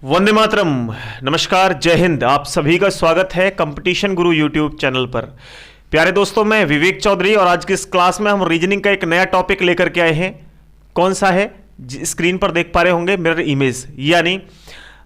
वंदे मातरम। नमस्कार, जय हिंद। आप सभी का स्वागत है कंपटीशन गुरु यूट्यूब चैनल पर। प्यारे दोस्तों, मैं विवेक चौधरी और आज की इस क्लास में हम रीजनिंग का एक नया टॉपिक लेकर के आए हैं। कौन सा है? स्क्रीन पर देख पा रहे होंगे, मिरर इमेज यानी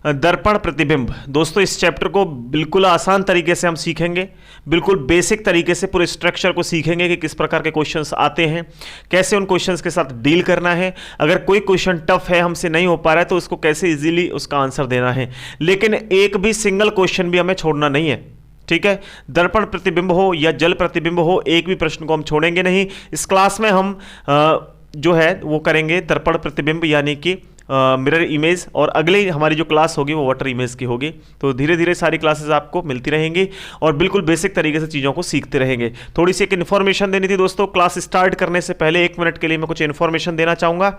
दर्पण प्रतिबिंब। दोस्तों, इस चैप्टर को बिल्कुल आसान तरीके से हम सीखेंगे, बिल्कुल बेसिक तरीके से पूरे स्ट्रक्चर को सीखेंगे कि किस प्रकार के क्वेश्चंस आते हैं, कैसे उन क्वेश्चंस के साथ डील करना है। अगर कोई क्वेश्चन टफ है, हमसे नहीं हो पा रहा है, तो उसको कैसे इजीली उसका आंसर देना है। लेकिन एक भी सिंगल क्वेश्चन भी हमें छोड़ना नहीं है, ठीक है। दर्पण प्रतिबिंब हो या जल प्रतिबिंब हो, एक भी प्रश्न को हम छोड़ेंगे नहीं। इस क्लास में हम जो है वो करेंगे दर्पण प्रतिबिंब यानी कि मिरर इमेज, और अगली हमारी जो क्लास होगी वो वाटर इमेज की होगी। तो धीरे धीरे सारी क्लासेस आपको मिलती रहेंगी और बिल्कुल बेसिक तरीके से चीज़ों को सीखते रहेंगे। थोड़ी सी एक इन्फॉर्मेशन देनी थी दोस्तों। क्लास स्टार्ट करने से पहले 1 मिनट के लिए मैं कुछ इन्फॉर्मेशन देना चाहूँगा।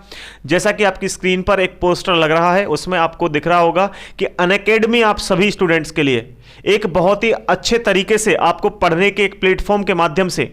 जैसा कि आपकी स्क्रीन पर एक पोस्टर लग रहा है, उसमें आपको दिख रहा होगा कि अनअकैडमी आप सभी स्टूडेंट्स के लिए एक बहुत ही अच्छे तरीके से आपको पढ़ने के एक प्लेटफॉर्म के माध्यम से,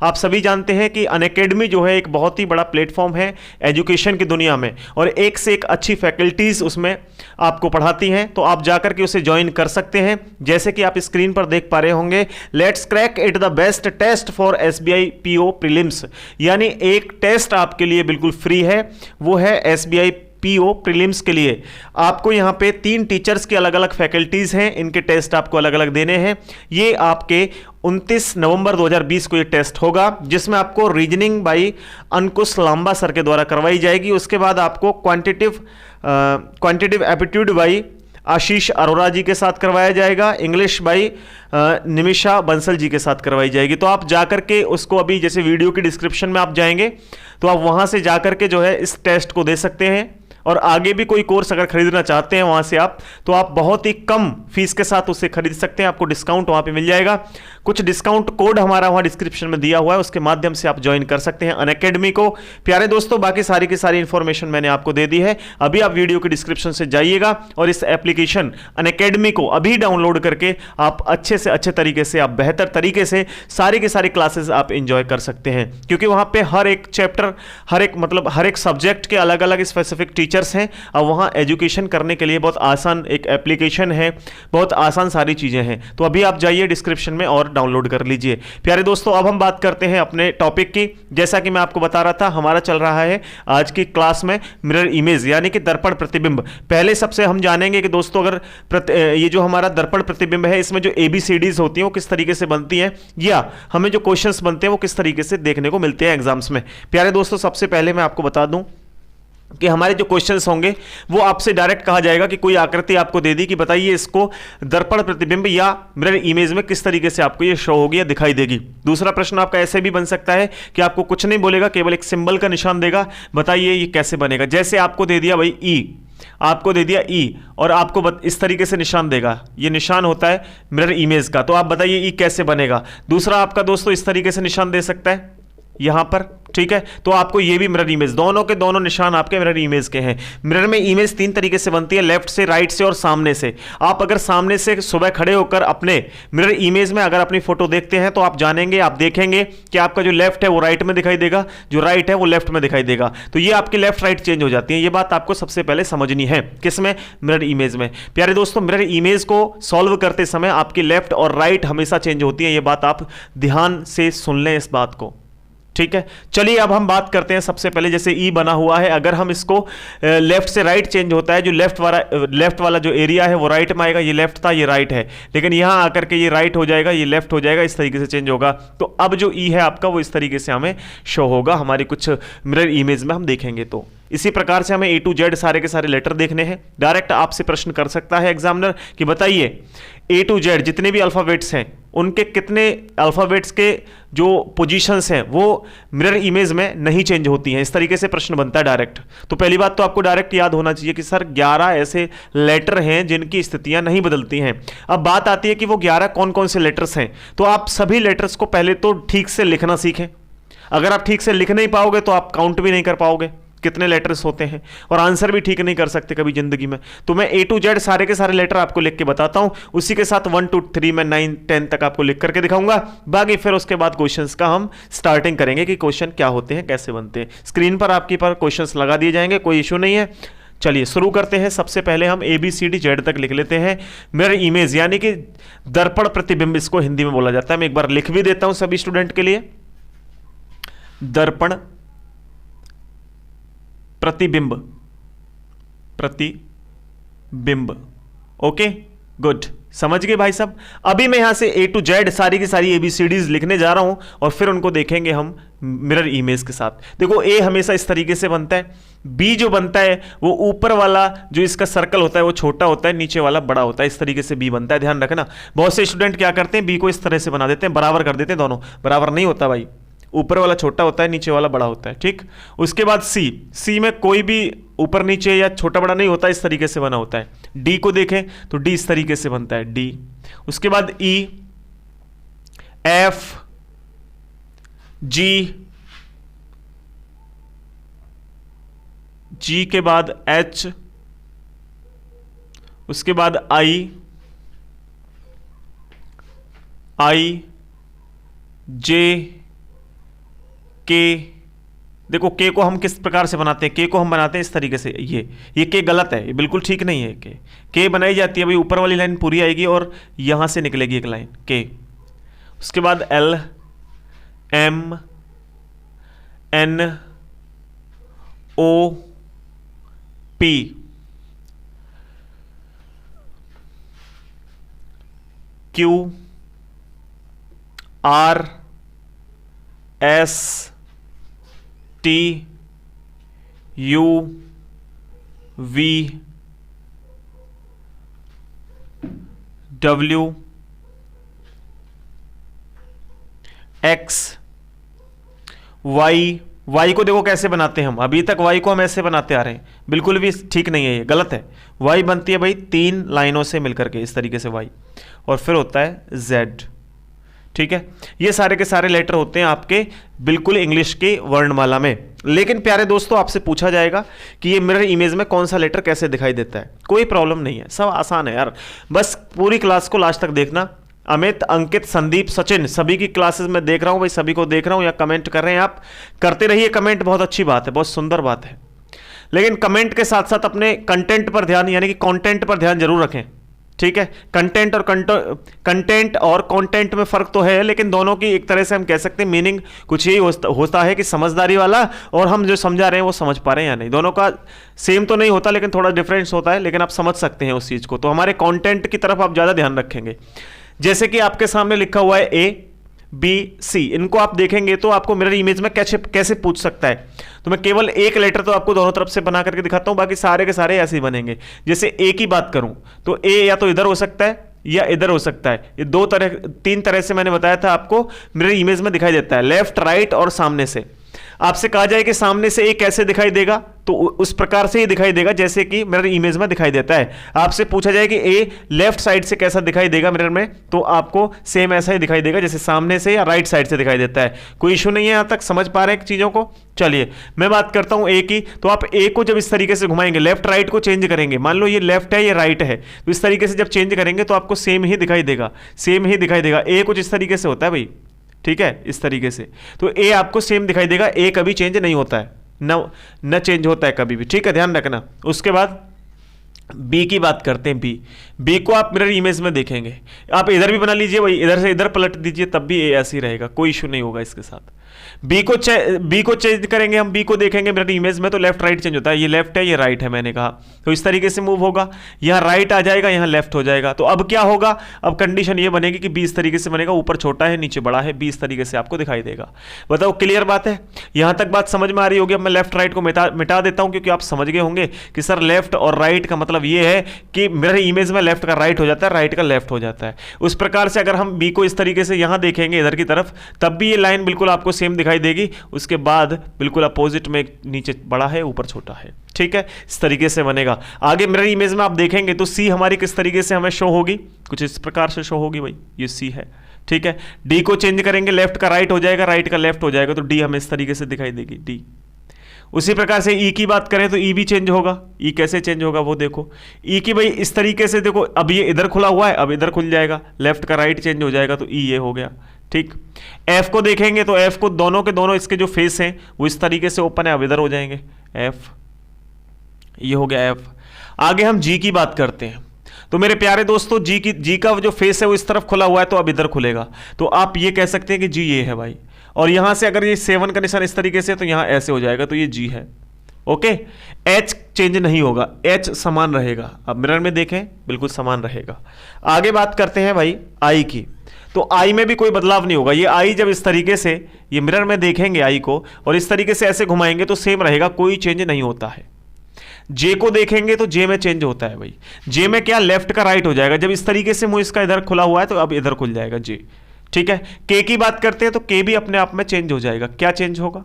आप सभी जानते हैं कि अनअकैडमी जो है एक बहुत ही बड़ा प्लेटफॉर्म है एजुकेशन की दुनिया में, और एक से एक अच्छी फैकल्टीज उसमें आपको पढ़ाती हैं। तो आप जाकर के उसे ज्वाइन कर सकते हैं। जैसे कि आप स्क्रीन पर देख पा रहे होंगे, let's crack it the best test for SBI PO prelims, यानी एक टेस्ट आपके लिए बिल्कुल फ्री है, वो है एसबीआई पीओ प्रीलिम्स के लिए। आपको यहाँ पे 3 टीचर्स की अलग अलग फैकल्टीज हैं, इनके टेस्ट आपको अलग अलग देने हैं। ये आपके 29 नवंबर 2020 को ये टेस्ट होगा, जिसमें आपको reasoning by Ankush Lamba sir के द्वारा करवाई जाएगी। उसके बाद आपको quantitative aptitude by Ashish Arora ji के साथ करवाया जाएगा। इंग्लिश बाई निमिषा बंसल जी के साथ करवाई जाएगी। तो आप जाकर के उसको, अभी जैसे वीडियो की डिस्क्रिप्शन में आप जाएंगे तो आप वहां से जाकर के जो है इस टेस्ट को दे सकते हैं। और आगे भी कोई कोर्स अगर खरीदना चाहते हैं वहां से आप, तो आप बहुत ही कम फीस के साथ उसे खरीद सकते हैं। आपको डिस्काउंट वहां पे मिल जाएगा। कुछ डिस्काउंट कोड हमारा वहां डिस्क्रिप्शन में दिया हुआ है, उसके माध्यम से आप ज्वाइन कर सकते हैं अनअकैडमी को। प्यारे दोस्तों, बाकी सारी की सारी इंफॉर्मेशन मैंने आपको दे दी है। अभी आप वीडियो की डिस्क्रिप्शन से जाइएगा और इस एप्लीकेशन अनअकैडमी को अभी डाउनलोड करके आप अच्छे से अच्छे तरीके से, आप बेहतर तरीके से सारी की सारी क्लासेस आप इंजॉय कर सकते हैं। क्योंकि वहां पे हर एक चैप्टर, हर एक सब्जेक्ट के अलग अलग स्पेसिफिक टीचर्स हैं। अब वहां एजुकेशन करने के लिए बहुत आसान एक एप्लीकेशन है, बहुत आसान सारी चीजें हैं। तो अभी आप जाइए डिस्क्रिप्शन में और डाउनलोड कर लीजिए। प्यारे दोस्तों, अब हम बात करते हैं अपने टॉपिक की। जैसा कि मैं आपको बता रहा था, हमारा चल रहा है आज की क्लास में मिरर इमेज यानी कि दर्पण प्रतिबिंब। पहले सबसे हम जानेंगे कि दोस्तों, अगर ये जो हमारा दर्पण प्रतिबिंब है, इसमें जो एबीसीडीज होती हैं वो किस तरीके से बनती हैं, या हमें जो क्वेश्चंस बनते हैं वो किस तरीके से देखने को मिलते हैं एग्जाम्स में। प्यारे दोस्तों, सबसे पहले मैं आपको बता दूं कि हमारे जो क्वेश्चंस होंगे वो आपसे डायरेक्ट कहा जाएगा कि कोई आकृति आपको दे दी कि बताइए इसको दर्पण प्रतिबिंब या मिरर इमेज में किस तरीके से आपको ये शो होगी या दिखाई देगी। दूसरा प्रश्न आपका ऐसे भी बन सकता है कि आपको कुछ नहीं बोलेगा, केवल एक सिंबल का निशान देगा, बताइए ये कैसे बनेगा। जैसे आपको दे दिया भाई ई, आपको दे दिया ई, और आपको इस तरीके से निशान देगा, ये निशान होता है मिरर इमेज का, तो आप बताइए ई कैसे बनेगा। दूसरा आपका दोस्तों इस तरीके से निशान दे सकता है यहां पर, ठीक है। तो आपको ये भी मिरर इमेज, दोनों के दोनों निशान आपके मिरर इमेज के हैं। मिरर में इमेज 3 तरीके से बनती है, लेफ्ट से, राइट से और सामने से। आप अगर सामने से सुबह खड़े होकर अपने मिरर इमेज में अगर अपनी फोटो देखते हैं तो आप जानेंगे, आप देखेंगे कि आपका जो लेफ्ट है वो राइट में दिखाई देगा, जो राइट है वो लेफ्ट में दिखाई देगा। तो ये आपकी लेफ्ट राइट चेंज हो जाती है। ये बात आपको सबसे पहले समझनी है। किसमें? मिरर इमेज में। प्यारे दोस्तों, मिरर इमेज को सॉल्व करते समय आपकी लेफ्ट और राइट हमेशा चेंज होती है। ये बात आप ध्यान से सुन लें इस बात को, ठीक है। चलिए अब हम बात करते हैं सबसे पहले, जैसे ई बना हुआ है, अगर हम इसको लेफ्ट से राइट चेंज होता है, जो लेफ्ट वाला जो एरिया है वो राइट में आएगा। ये लेफ्ट था, ये राइट है, लेकिन यहां आकर के ये राइट हो जाएगा, ये लेफ्ट हो जाएगा, इस तरीके से चेंज होगा। तो अब जो ई है आपका वो इस तरीके से हमें शो होगा हमारी कुछ मिरर इमेज में हम देखेंगे। तो इसी प्रकार से हमें ए टू जेड सारे के सारे लेटर देखने हैं। डायरेक्ट आपसे प्रश्न कर सकता है एग्जामिनर कि बताइए ए टू जेड जितने भी अल्फाबेट्स हैं उनके कितने अल्फाबेट्स के जो पोजीशंस हैं वो मिरर इमेज में नहीं चेंज होती हैं। इस तरीके से प्रश्न बनता है डायरेक्ट। तो पहली बात तो आपको डायरेक्ट याद होना चाहिए कि सर 11 ऐसे लेटर हैं जिनकी स्थितियां नहीं बदलती हैं। अब बात आती है कि वो 11 कौन कौन से लेटर्स हैं। तो आप सभी लेटर्स को पहले तो ठीक से लिखना सीखें। अगर आप ठीक से लिख नहीं पाओगे तो आप काउंट भी नहीं कर पाओगे कितने लेटर्स होते हैं, और आंसर भी ठीक नहीं कर सकते कभी जिंदगी में। तो मैं ए टू जेड सारे के सारे लेटर आपको लिख के बताता हूं, उसी के साथ 1 to 3 में 9 10 तक आपको लिख करके दिखाऊंगा। बाकी फिर उसके बाद क्वेश्चंस का हम स्टार्टिंग करेंगे कि क्वेश्चन क्या होते हैं, कैसे बनते हैं। स्क्रीन पर आपके पर क्वेश्चंस लगा दिए जाएंगे, कोई इशू नहीं है। चलिए शुरू करते हैं। सबसे पहले हम ABCD तक लिख लेते हैं। मिरर इमेज यानी कि दर्पण प्रतिबिंब इसको हिंदी में बोला जाता है। मैं एक बार लिख भी देता हूं सभी स्टूडेंट के लिए, दर्पण प्रतिबिंब, प्रतिबिंब। ओके गुड, समझ गए भाई साहब। अभी मैं यहां से A to Z सारी की सारी ABCDs लिखने जा रहा हूं और फिर उनको देखेंगे हम मिरर इमेज के साथ। देखो A हमेशा इस तरीके से बनता है, B जो बनता है वो ऊपर वाला जो इसका सर्कल होता है वो छोटा होता है, नीचे वाला बड़ा होता है, इस तरीके से B बनता है, ध्यान रखना। बहुत से स्टूडेंट क्या करते हैं, B को इस तरह से बना देते हैं, बराबर कर देते हैं, दोनों बराबर नहीं होता भाई, ऊपर वाला छोटा होता है, नीचे वाला बड़ा होता है, ठीक। उसके बाद C में कोई भी ऊपर नीचे या छोटा बड़ा नहीं होता, इस तरीके से बना होता है। D को देखें तो D इस तरीके से बनता है, D। उसके बाद E, F, G के बाद H, उसके बाद I, J, K। देखो K को हम किस प्रकार से बनाते हैं, K को हम बनाते हैं इस तरीके से, ये K गलत है, ये बिल्कुल ठीक नहीं है। K बनाई जाती है भाई, ऊपर वाली लाइन पूरी आएगी और यहां से निकलेगी एक लाइन K। उसके बाद L, M, N, O, P, Q, R, S, T, U, V, W, X, Y को देखो कैसे बनाते हैं हम, अभी तक Y को हम ऐसे बनाते आ रहे हैं, बिल्कुल भी ठीक नहीं है, ये गलत है। Y बनती है भाई 3 लाइनों से मिलकर के, इस तरीके से Y, और फिर होता है Z, ठीक है। ये सारे के सारे लेटर होते हैं आपके बिल्कुल इंग्लिश की वर्णमाला में। लेकिन प्यारे दोस्तों आपसे पूछा जाएगा कि ये मिरर इमेज में कौन सा लेटर कैसे दिखाई देता है, कोई प्रॉब्लम नहीं है, सब आसान है यार, बस पूरी क्लास को लास्ट तक देखना। अमित, अंकित, संदीप, सचिन, सभी की क्लासेस में देख रहा हूं भाई, सभी को देख रहा हूं, या कमेंट कर रहे हैं आप, करते रहिए कमेंट, बहुत अच्छी बात है, बहुत सुंदर बात है। लेकिन कमेंट के साथ साथ अपने कंटेंट पर ध्यान, यानी कि कंटेंट पर ध्यान जरूर रखें, ठीक है। कंटेंट और कंटेंट में फर्क तो है, लेकिन दोनों की एक तरह से हम कह सकते हैं मीनिंग कुछ यही होता है कि समझदारी वाला, और हम जो समझा रहे हैं वो समझ पा रहे हैं या नहीं, दोनों का सेम तो नहीं होता, लेकिन थोड़ा डिफरेंस होता है, लेकिन आप समझ सकते हैं उस चीज को। तो हमारे कंटेंट की तरफ आप ज्यादा ध्यान रखेंगे। जैसे कि आपके सामने लिखा हुआ है A, B, C, इनको आप देखेंगे तो आपको मिरर इमेज में कैसे पूछ सकता है, तो मैं केवल एक लेटर तो आपको दोनों तरफ से बना करके दिखाता हूं, बाकी सारे के सारे ऐसे ही बनेंगे। जैसे A की बात करूं तो A या तो इधर हो सकता है या इधर हो सकता है, ये 3 तरह से मैंने बताया था आपको मिरर इमेज में दिखाई देता है, लेफ्ट, राइट और सामने से। आपसे कहा जाए कि सामने से A कैसे दिखाई देगा, तो उस प्रकार से ही दिखाई देगा जैसे कि मिरर इमेज में दिखाई देता है। आपसे पूछा जाए कि A लेफ्ट साइड से कैसा दिखाई देगा मिरर में, तो आपको सेम ऐसा ही दिखाई देगा जैसे सामने से या राइट साइड से दिखाई देता है। कोई इशू नहीं है, यहां तक समझ पा रहे हैं चीजों को। चलिए मैं बात करता हूं A की, तो आप A को जब इस तरीके से घुमाएंगे, लेफ्ट राइट को चेंज करेंगे, मान लो ये लेफ्ट है ये राइट है, तो इस तरीके से जब चेंज करेंगे तो आपको सेम ही दिखाई देगा, सेम ही दिखाई देगा। A कुछ इस तरीके से होता है भाई, ठीक है, इस तरीके से, तो A आपको सेम दिखाई देगा, A कभी चेंज नहीं होता है, न चेंज होता है कभी भी, ठीक है, ध्यान रखना। उसके बाद B की बात करते हैं। B को आप मिरर इमेज में देखेंगे, आप इधर भी बना लीजिए भाई, इधर से इधर पलट दीजिए, तब भी A ऐसे ही रहेगा, कोई इशू नहीं होगा इसके साथ। B को चेंज करेंगे हम, B को देखेंगे मिरर इमेज में तो लेफ्ट राइट चेंज होता है, ये लेफ्ट है ये राइट है, मैंने कहा, तो इस तरीके से मूव होगा, यहाँ राइट आ जाएगा, यहाँ लेफ्ट हो जाएगा। तो अब क्या होगा, अब कंडीशन ये बनेगी कि B इस तरीके से बनेगा, ऊपर छोटा है नीचे बड़ा है, B इस तरीके से आपको दिखाई देगा। बताओ क्लियर बात है, यहां तक बात समझ में आ रही होगी। अब मैं लेफ्ट राइट को मिटा देता हूं, क्योंकि आप समझ गए होंगे कि सर लेफ्ट और राइट का मतलब ये है कि मिरर इमेज में लेफ्ट का राइट हो जाता है, राइट का लेफ्ट हो जाता है। उस प्रकार से अगर हम B को इस तरीके से यहां देखेंगे इधर की तरफ, तब भी ये लाइन बिल्कुल आपको सेम दिखाई देगी। उसके बाद बिल्कुल अपोजिट में नीचे बड़ा है ऊपर छोटा है, ठीक है, इस तरीके से बनेगा। आगे मिरर इमेज में आप देखेंगे तो C हमारी किस तरीके से हमें शो होगी, कुछ इस प्रकार से शो होगी भाई, ये C है, ठीक है। D को चेंज करेंगे, लेफ्ट का राइट हो जाएगा, राइट का लेफ्ट हो जाएगा, तो D हमें इस तरीके से दिखाई देगी, D। उसी प्रकार से E की बात करें तो E भी चेंज होगा। E कैसे चेंज होगा वो देखो, E की भाई इस तरीके से देखो, अब ये इधर खुला हुआ है, अब इधर खुल जाएगा, लेफ्ट का राइट चेंज हो जाएगा, तो E ये हो गया, ठीक। F को देखेंगे तो F को दोनों के दोनों इसके जो फेस हैं वो इस तरीके से ओपन है, अब इधर हो जाएंगे F, ये हो गया एफ। आगे हम जी की बात करते हैं। तो मेरे प्यारे दोस्तों जी का जो फेस है वो इस तरफ खुला हुआ है, तो अब इधर खुलेगा। तो आप ये कह सकते हैं कि जी ये है भाई, और यहां से अगर ये 7 का निशान इस तरीके से तो यहां ऐसे हो जाएगा, तो ये जी है। ओके, एच चेंज नहीं होगा, एच समान रहेगा। अब मिरर में देखें, बिल्कुल समान रहेगा। आगे बात करते हैं भाई आई की। तो आई में भी कोई बदलाव नहीं होगा। ये आई जब इस तरीके से ये मिरर में देखेंगे आई को और इस तरीके से ऐसे घुमाएंगे तो सेम रहेगा, कोई चेंज नहीं होता है। जे को देखेंगे तो जे में चेंज होता है भाई। जे में क्या, लेफ्ट का राइट हो जाएगा। जब इस तरीके से मुंह इसका इधर खुला हुआ है तो अब इधर खुल जाएगा जे। ठीक है, के की बात करते हैं तो के भी अपने आप में चेंज हो जाएगा। क्या चेंज होगा,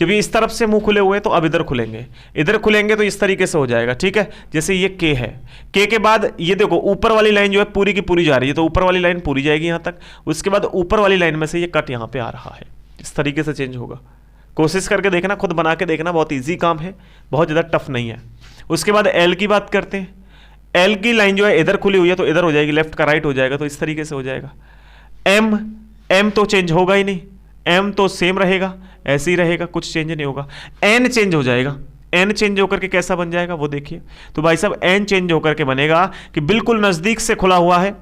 जब ये इस तरफ से मुंह खुले हुए तो अब इधर खुलेंगे, इधर खुलेंगे तो इस तरीके से हो जाएगा। ठीक है, जैसे ये के है, के बाद ये देखो ऊपर वाली लाइन जो है पूरी की पूरी जा रही है, तो ऊपर वाली लाइन पूरी जाएगी यहां तक। उसके बाद ऊपर वाली लाइन में से ये कट यहां पे आ रहा है, इस तरीके से चेंज होगा। कोशिश करके देखना, खुद बना के देखना, बहुत ईजी काम है, बहुत ज़्यादा टफ नहीं है। उसके बाद एल की बात करते हैं। एल की लाइन जो है इधर खुली हुई है तो इधर हो जाएगी, लेफ्ट का राइट हो जाएगा, तो इस तरीके से हो जाएगा। एम तो चेंज होगा ही नहीं, एम तो सेम रहेगा, ऐसे ही रहेगा, कुछ चेंज नहीं होगा। एन चेंज हो जाएगा, एन चेंज होकर के कैसा बन जाएगा वो देखिए। तो भाई साहब एन चेंज होकर के बनेगा कि बिल्कुल नजदीक से खुला हुआ है,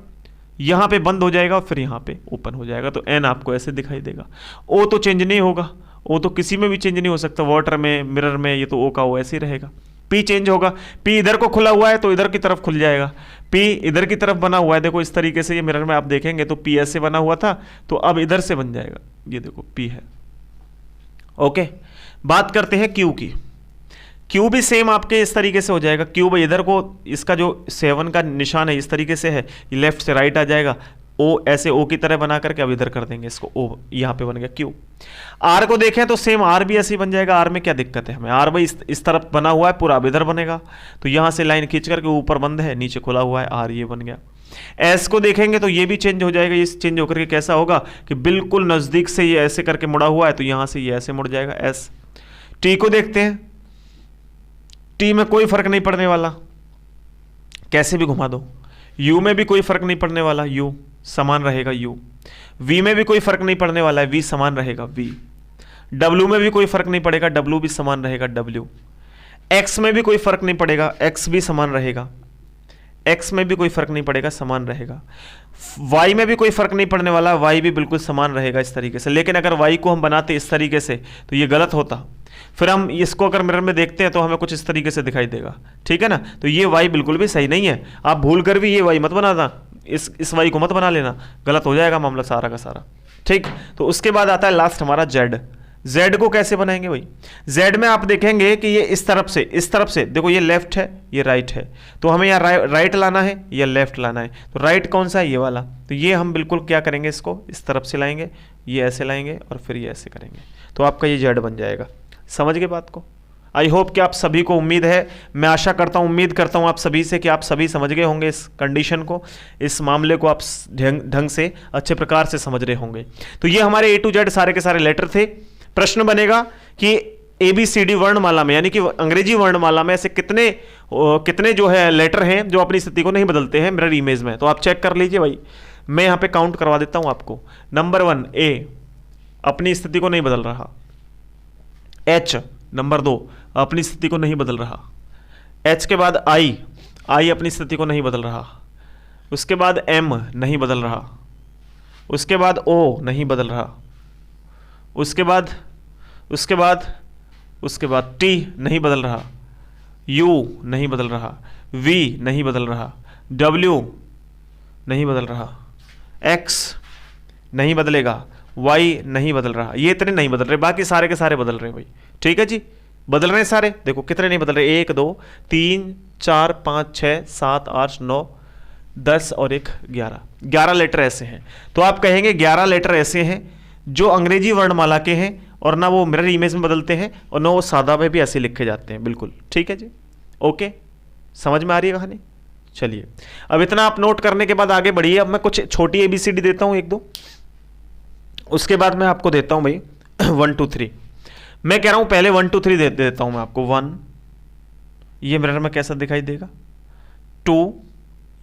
यहां पे बंद हो जाएगा और फिर यहां पे ओपन हो जाएगा, तो एन आपको ऐसे दिखाई देगा। ओ तो चेंज नहीं होगा, ओ तो किसी में भी चेंज नहीं हो सकता, वाटर में, मिरर में, ये तो ओ का ओ ऐसे ही रहेगा। पी चेंज होगा, पी इधर को खुला हुआ है तो इधर की तरफ खुल जाएगा, पी इधर की तरफ बना हुआ है, देखो इस तरीके से, ये मिरर में आप देखेंगे तो पी ऐसे बना हुआ था तो अब इधर से बन जाएगा, ये देखो पी है। ओके, बात करते हैं क्यू की। क्यू भी सेम आपके इस तरीके से हो जाएगा। क्यू भाई इधर को, इसका जो 7 का निशान है इस तरीके से है, ये लेफ्ट से राइट आ जाएगा। ओ ऐसे ओ की तरह बना करके अब इधर कर देंगे इसको, ओ यहां पे बन गया क्यू। आर को देखें तो सेम आर भी ऐसे ही बन जाएगा। आर में क्या दिक्कत है हमें, आर भाई इस तरफ बना हुआ है पूरा, अब इधर बनेगा, तो यहां से लाइन खींच करके ऊपर बंद है, नीचे खुला हुआ है, आर ये बन गया। एस को देखेंगे तो ये भी चेंज हो जाएगा। ये चेंज होकर के कैसा होगा कि बिल्कुल नजदीक से ये ऐसे करके मुड़ा हुआ है तो यहां से ये ऐसे मुड़ जाएगा, एस। टी को देखते हैं, टी में कोई फर्क नहीं पड़ने वाला, कैसे भी घुमा दो। यू में भी कोई फर्क नहीं पड़ने वाला, यू समान रहेगा, यू। वी में भी कोई फर्क नहीं पड़ने वाला है, वी समान रहेगा, वी। डब्ल्यू में भी कोई फर्क नहीं पड़ेगा, डब्ल्यू भी समान रहेगा, डब्ल्यू। एक्स में भी कोई फर्क नहीं पड़ेगा, एक्स भी समान रहेगा, एक्स में भी कोई फर्क नहीं पड़ेगा, समान रहेगा। वाई में भी कोई फर्क नहीं पड़ने वाला, वाई भी बिल्कुल समान रहेगा इस तरीके से। लेकिन अगर वाई को हम बनाते इस तरीके से तो ये गलत होता, फिर हम इसको अगर मिरर में देखते हैं तो हमें कुछ इस तरीके से दिखाई देगा, ठीक है ना। तो ये वाई बिल्कुल भी सही नहीं है, आप भूल कर भी ये वाई मत बनाना, इस वाई को मत बना लेना, गलत हो जाएगा मामला सारा का सारा, ठीक। तो उसके बाद आता है लास्ट हमारा जेड। जेड को कैसे बनाएंगे भाई, जेड में आप देखेंगे कि ये इस तरफ से देखो, ये लेफ्ट है, ये राइट है, तो हमें यहाँ राइट लाना है या लेफ्ट लाना है, तो राइट कौन सा है, ये वाला। तो ये हम बिल्कुल क्या करेंगे, इसको इस तरफ से लाएंगे, ये ऐसे लाएंगे और फिर ये ऐसे करेंगे, तो आपका ये जेड बन जाएगा। समझ गए बात को। आई होप कि आप सभी को, उम्मीद है, मैं आशा करता हूँ, उम्मीद करता हूँ आप सभी से कि आप सभी समझ गए होंगे इस कंडीशन को, इस मामले को आप ढंग से अच्छे प्रकार से समझ रहे होंगे। तो ये हमारे A to Z सारे के सारे लेटर थे। प्रश्न बनेगा कि ABCD वर्णमाला में, यानी कि अंग्रेजी वर्णमाला में ऐसे कितने जो है लेटर हैं जो अपनी स्थिति को नहीं बदलते हैं मिरर इमेज में। तो आप चेक कर लीजिए भाई, मैं यहाँ पे काउंट करवा देता हूँ आपको। नंबर 1 A अपनी स्थिति को नहीं बदल रहा, H नंबर 2 अपनी स्थिति को नहीं बदल रहा, H के बाद I अपनी स्थिति को नहीं बदल रहा, उसके बाद M नहीं बदल रहा, उसके बाद O नहीं बदल रहा, उसके बाद T नहीं बदल रहा, U नहीं बदल रहा, V नहीं बदल रहा, W नहीं बदल रहा, X नहीं बदलेगा, Y नहीं बदल रहा। ये इतने नहीं बदल रहे, बाकी सारे के सारे बदल रहे हैं भाई, ठीक है जी, बदल रहे हैं सारे। देखो कितने नहीं बदल रहे, 1 2 3 4 5 6 7 8 9 10 और 1 11 लेटर ऐसे हैं। तो आप कहेंगे 11 लेटर ऐसे हैं जो अंग्रेजी वर्णमाला के हैं और ना वो मिरर इमेज में बदलते हैं और ना वो सादा में भी ऐसे लिखे जाते हैं, बिल्कुल ठीक है जी। ओके, समझ में आ रही है कहानी। चलिए, अब इतना आप नोट करने के बाद आगे बढ़िए। अब मैं कुछ छोटी ABCD देता हूँ 1 2, उसके बाद मैं आपको देता हूँ भाई 1 2 3। मैं कह रहा हूँ पहले 1 2 3 दे देता हूँ मैं आपको। 1 ये मिरर में कैसा दिखाई देगा, 2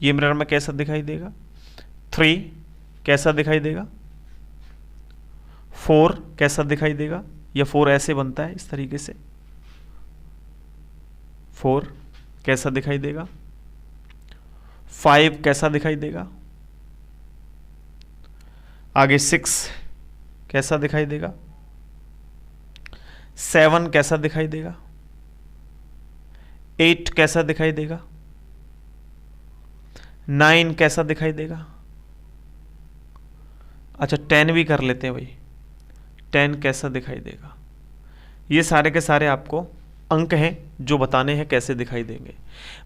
ये मिरर में कैसा दिखाई देगा, 3 कैसा दिखाई देगा, 4 कैसा दिखाई देगा, या 4 ऐसे बनता है इस तरीके से, 4 कैसा दिखाई देगा, 5 कैसा दिखाई देगा, आगे 6 कैसा दिखाई देगा, 7 कैसा दिखाई देगा, 8 कैसा दिखाई देगा, 9 कैसा दिखाई देगा। अच्छा 10 भी कर लेते हैं भाई, 10 कैसा दिखाई देगा। ये सारे के सारे आपको अंक हैं जो बताने हैं कैसे दिखाई देंगे।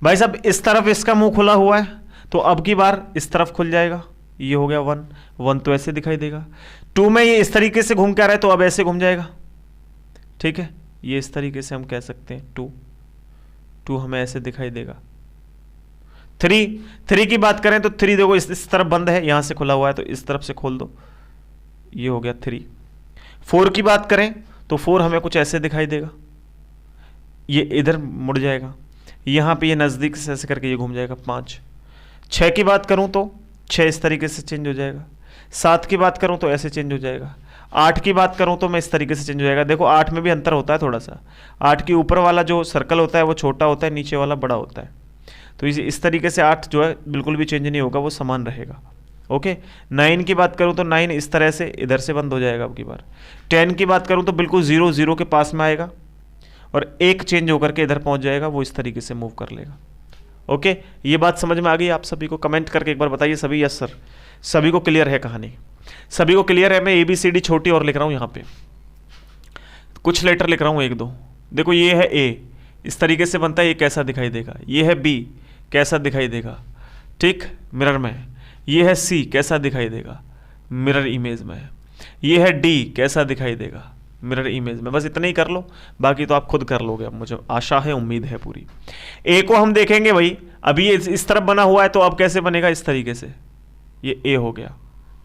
भाई साहब इस तरफ इसका मुंह खुला हुआ है तो अब की बार इस तरफ खुल जाएगा, ये हो गया 1, 1 तो ऐसे दिखाई देगा। 2 में ये इस तरीके से घूम के आ रहा है तो अब ऐसे घूम जाएगा, ठीक है, ये इस तरीके से हम कह सकते हैं 2 हमें ऐसे दिखाई देगा। 3 की बात करें तो 3 देखो इस तरफ बंद है, यहां से खुला हुआ है तो इस तरफ से खोल दो, ये हो गया 3। 4 की बात करें तो 4 हमें कुछ ऐसे दिखाई देगा, ये इधर मुड़ जाएगा, यहां पे ये नजदीक से ऐसे करके ये घूम जाएगा 5। 6 की बात करूं तो 6 इस तरीके से चेंज हो जाएगा। 7 की बात करूं तो ऐसे चेंज हो जाएगा। 8 की बात करूं तो मैं इस तरीके से चेंज हो जाएगा। देखो 8 में भी अंतर होता है थोड़ा सा, 8 के ऊपर वाला जो सर्कल होता है वो छोटा होता है, नीचे वाला बड़ा होता है, तो इस तरीके से 8 जो है बिल्कुल भी चेंज नहीं होगा, वो समान रहेगा। ओके 9 की बात करूं तो 9 इस तरह से इधर से बंद हो जाएगा अब की बार। 10 की बात करूं तो बिल्कुल 0 0 के पास में आएगा और 1 चेंज होकर के इधर पहुंच जाएगा, वो इस तरीके से मूव कर लेगा। ओके ये बात समझ में आ गई आप सभी को? कमेंट करके एक बार बताइए सभी, यस सर, सभी को क्लियर है कहानी, सभी को क्लियर है। मैं ABCD छोटी और लिख रहा हूं, यहाँ पे कुछ लेटर लिख रहा हूं 1 2। देखो ये है A, इस तरीके से बनता है, ये कैसा दिखाई देगा। ये है B, कैसा दिखाई देगा, ठीक, मिरर में। ये है C, कैसा दिखाई देगा, मिरर इमेज में। ये है D, कैसा दिखाई देगा, मिरर इमेज में। बस इतना ही कर लो, बाकी तो आप खुद कर लोगे, अब मुझे आशा है, उम्मीद है पूरी। A को हम देखेंगे भाई, अभी ये इस तरफ बना हुआ है तो अब कैसे बनेगा, इस तरीके से, ये A हो गया,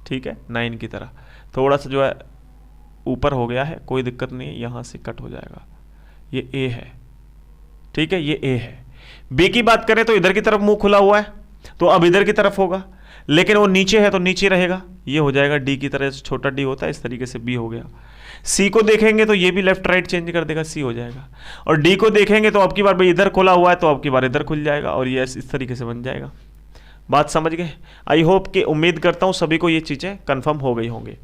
ठीक है, 9 की तरह। थोड़ा सा जो है ऊपर हो गया है, कोई दिक्कत नहीं है, यहाँ से कट हो जाएगा, ये A है, ठीक है, ये A है। B की बात करें तो इधर की तरफ मुंह खुला हुआ है तो अब इधर की तरफ होगा, लेकिन वो नीचे है तो नीचे रहेगा, ये हो जाएगा D की तरह, छोटा D होता है, इस तरीके से B हो गया। C को देखेंगे तो ये भी लेफ्ट राइट चेंज कर देगा, C हो जाएगा। और D को देखेंगे तो अब की बार भाई इधर खुला हुआ है तो अब की बार इधर खुल जाएगा और ये इस तरीके से बन जाएगा। बात समझ गए? आई होप कि, उम्मीद करता हूँ सभी को ये चीज़ें कंफर्म हो गई होंगी।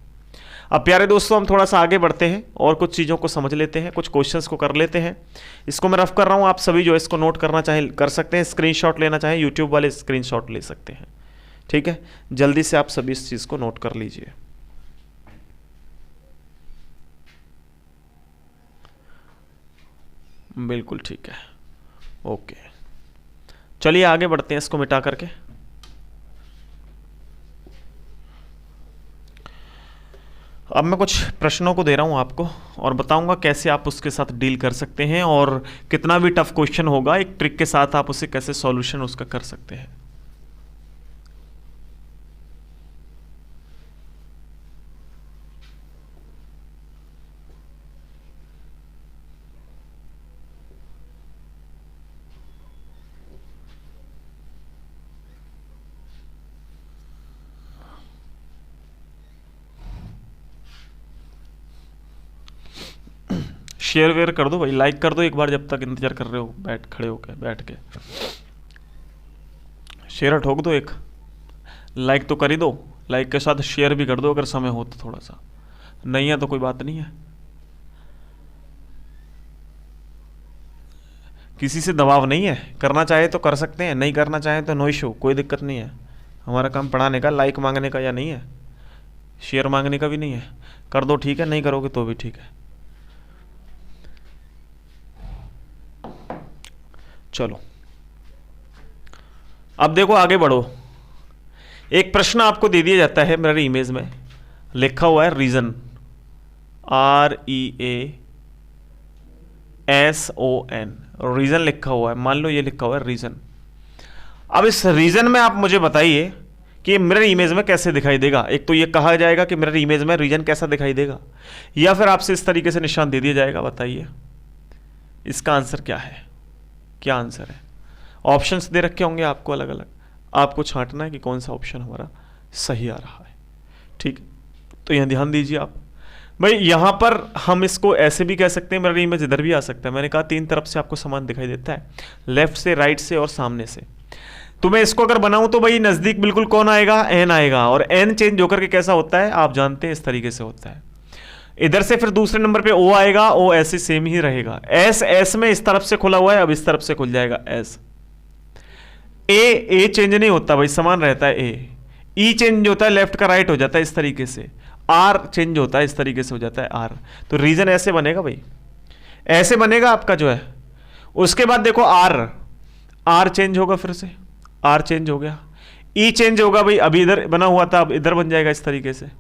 अब प्यारे दोस्तों हम थोड़ा सा आगे बढ़ते हैं और कुछ चीज़ों को समझ लेते हैं, कुछ क्वेश्चंस को कर लेते हैं। इसको मैं रफ कर रहा हूँ, आप सभी जो इसको नोट करना चाहें कर सकते हैं, स्क्रीनशॉट लेना चाहें यूट्यूब वाले स्क्रीनशॉट ले सकते हैं, ठीक है। जल्दी से आप सभी इस चीज़ को नोट कर लीजिए। बिल्कुल ठीक है, ओके चलिए आगे बढ़ते हैं इसको मिटा करके। अब मैं कुछ प्रश्नों को दे रहा हूं आपको और बताऊंगा कैसे आप उसके साथ डील कर सकते हैं और कितना भी टफ क्वेश्चन होगा एक ट्रिक के साथ आप उसे कैसे सॉल्यूशन उसका कर सकते हैं। शेयर वेयर कर दो भाई, लाइक कर दो एक बार जब तक इंतजार कर रहे हो, खड़े होके बैठ के शेयर ठोक दो, एक लाइक तो कर ही दो, लाइक के साथ शेयर भी कर दो अगर समय हो तो, थोड़ा सा नहीं है तो कोई बात नहीं है। किसी से दबाव नहीं है, करना चाहे तो कर सकते हैं, नहीं करना चाहे तो नो इशू, कोई दिक्कत नहीं है। हमारा काम पढ़ाने का, लाइक मांगने का या नहीं है, शेयर मांगने का भी नहीं है। कर दो ठीक है, नहीं करोगे तो भी ठीक है। चलो अब देखो आगे बढ़ो। एक प्रश्न आपको दे दिया जाता है मेरी इमेज में, लिखा हुआ है रीजन, REASON, रीजन लिखा हुआ है। मान लो ये लिखा हुआ है रीजन। अब इस रीजन में आप मुझे बताइए कि मिरर इमेज में कैसे दिखाई देगा। एक तो ये कहा जाएगा कि मिरर इमेज में रीजन कैसा दिखाई देगा, या फिर आपसे इस तरीके से निशान दे दिया जाएगा। बताइए इसका आंसर क्या है, क्या आंसर है। ऑप्शंस दे रखे होंगे आपको अलग अलग, आपको छांटना है कि कौन सा ऑप्शन हमारा सही आ रहा है, ठीक। तो यहां ध्यान दीजिए आप, भाई यहाँ पर हम इसको ऐसे भी कह सकते हैं, मेरा इमेज इधर भी आ सकता है। मैंने कहा तीन तरफ से आपको समान दिखाई देता है, लेफ्ट से, राइट से और सामने से। तो मैं इसको अगर बनाऊं तो भाई नज़दीक बिल्कुल कौन आएगा, एन आएगा। और एन चेंज होकर के कैसा होता है आप जानते हैं, इस तरीके से होता है। इधर से फिर दूसरे नंबर पे ओ आएगा, ओ ऐसे सेम ही रहेगा। एस, एस में इस तरफ से खुला हुआ है, अब इस तरफ से खुल जाएगा एस। ए चेंज नहीं होता भाई, समान रहता है ए। ई चेंज होता है, लेफ्ट का राइट हो जाता है इस तरीके से। आर चेंज होता है, इस तरीके से हो जाता है आर। तो रीजन ऐसे बनेगा भाई, ऐसे बनेगा आपका जो है। उसके बाद देखो आर, आर चेंज होगा, फिर से आर चेंज हो गया। ई चेंज होगा भाई, अभी इधर बना हुआ था, अब इधर बन जाएगा इस तरीके से।